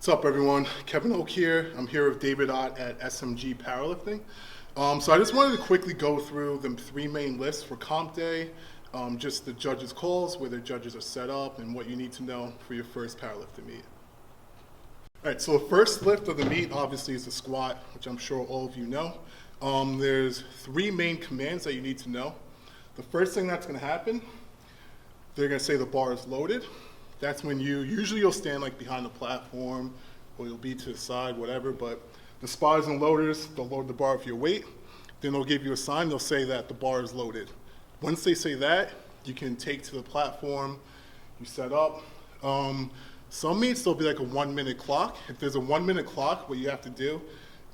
What's up, everyone? Kevin Oak here. I'm here with David Ott at SMG Powerlifting. So I just wanted to quickly go through the three main lists for comp day, just the judges' calls, where the judges are set up, and what you need to know for your first powerlifting meet. All right, so the first lift of the meet obviously is the squat, which I'm sure all of you know. There's three main commands that you need to know. The first thing that's going to happen, they're going to say the bar is loaded. That's when you'll stand like behind the platform, or you'll be to the side, whatever, but the spotters and loaders, they'll load the bar with your weight, then they'll give you a sign, they'll say that the bar is loaded. Once they say that, you can take to the platform, you set up. Some meets, there'll be like a 1 minute clock. If there's a 1 minute clock, what you have to do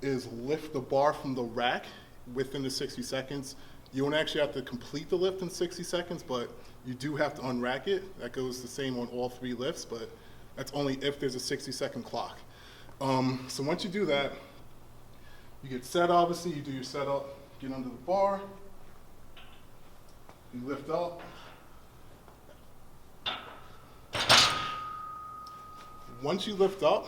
is lift the bar from the rack within the 60 seconds. You won't actually have to complete the lift in 60 seconds, but you do have to unrack it. That goes the same on all three lifts, but that's only if there's a 60-second clock. So once you do that, you get set, obviously, you do your setup, get under the bar, you lift up. Once you lift up,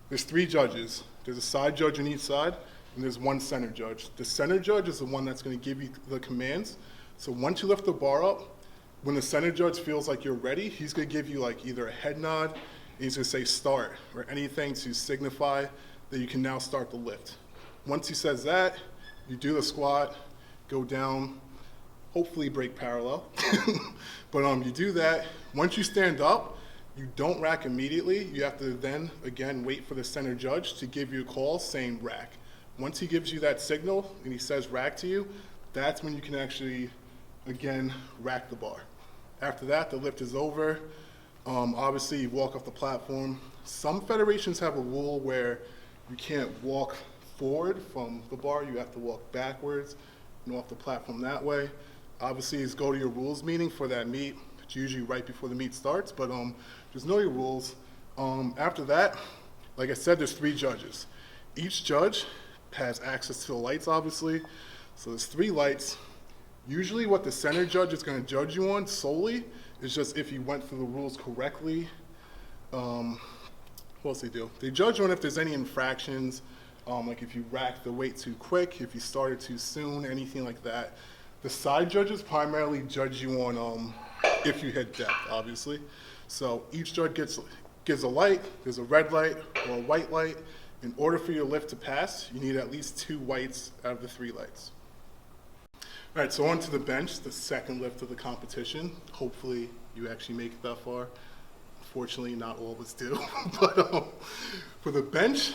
there's three judges. There's a side judge on each side, and there's one center judge. The center judge is the one that's going to give you the commands. So once you lift the bar up, when the center judge feels like you're ready, he's going to give you like either a head nod, and he's going to say start, or anything to signify that you can now start the lift. Once he says that, you do the squat, go down, hopefully break parallel. But you do that. Once you stand up, you don't rack immediately. You have to then, again, wait for the center judge to give you a call saying rack. Once he gives you that signal and he says rack to you, that's when you can actually, again, rack the bar. After that, the lift is over. Obviously, you walk off the platform. Some federations have a rule where you can't walk forward from the bar. You have to walk backwards and off the platform that way. Obviously, just go to your rules meeting for that meet. It's usually right before the meet starts, but just know your rules. After that, like I said, there's three judges. Each judge has access to the lights, obviously. So there's three lights. Usually what the center judge is going to judge you on solely is just if you went through the rules correctly. What else they do? They judge you on if there's any infractions, like if you racked the weight too quick, if you started too soon, anything like that. The side judges primarily judge you on if you hit depth, obviously. So each judge gives a light. There's a red light or a white light. In order for your lift to pass, you need at least two whites out of the three lights. All right, so on to the bench, the second lift of the competition. Hopefully you actually make it that far. Unfortunately, not all of us do. But for the bench,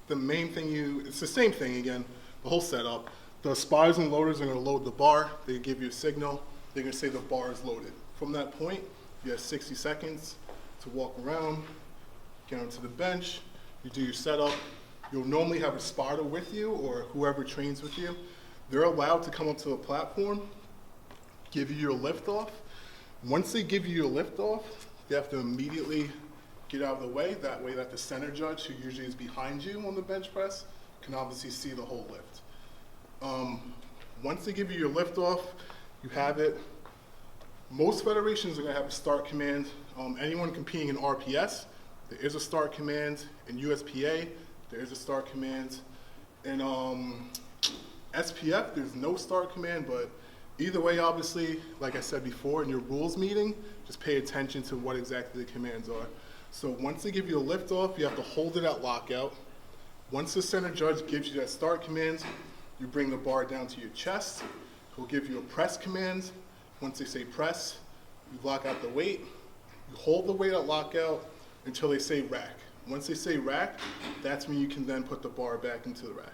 the main thing it's the same thing again, the whole setup. The spotters and loaders are going to load the bar. They give you a signal. They're going to say the bar is loaded. From that point, you have 60 seconds to walk around, get onto the bench, you do your setup. You'll normally have a spotter with you or whoever trains with you. They're allowed to come up to the platform, give you your lift off. Once they give you your lift off, you have to immediately get out of the way. That way that the center judge, who usually is behind you on the bench press, can obviously see the whole lift. Once they give you your lift off, you have it. Most federations are going to have a start command. Anyone competing in RPS, there is a start command. In USPA, there is a start command. In SPF, there's no start command, but either way, obviously, like I said before, in your rules meeting, just pay attention to what exactly the commands are. So once they give you a lift off, you have to hold it at lockout. Once the center judge gives you that start command, you bring the bar down to your chest. He'll give you a press command. Once they say press, you lock out the weight. You hold the weight at lockout until they say rack. Once they say rack, that's when you can then put the bar back into the rack.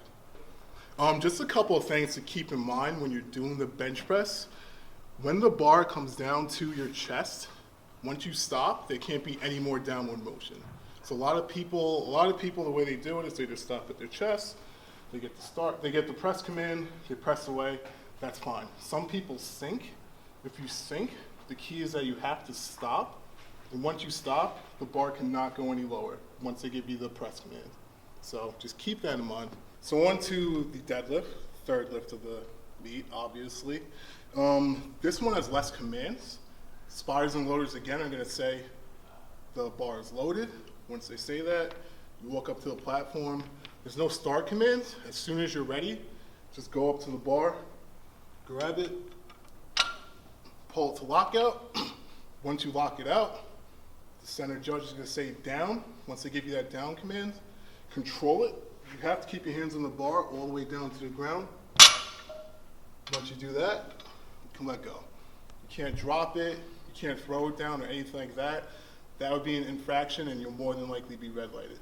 Just a couple of things to keep in mind when you're doing the bench press. When the bar comes down to your chest, once you stop, there can't be any more downward motion. So a lot of people, the way they do it is they just stop at their chest, they get the press command, they press away, that's fine. Some people sink. If you sink, the key is that you have to stop, and once you stop, the bar cannot go any lower once they give you the press command. So just keep that in mind. So on to the deadlift, third lift of the meet, obviously. This one has less commands. Spotters and loaders, again, are going to say the bar is loaded. Once they say that, You walk up to the platform. There's no start commands. As soon as you're ready, just go up to the bar, grab it, pull it to lockout. Once you lock it out, the center judge is going to say down. Once they give you that down command, control it. You have to keep your hands on the bar all the way down to the ground. Once you do that, you can let go. You can't drop it, you can't throw it down or anything like that. That would be an infraction and you'll more than likely be red lighted.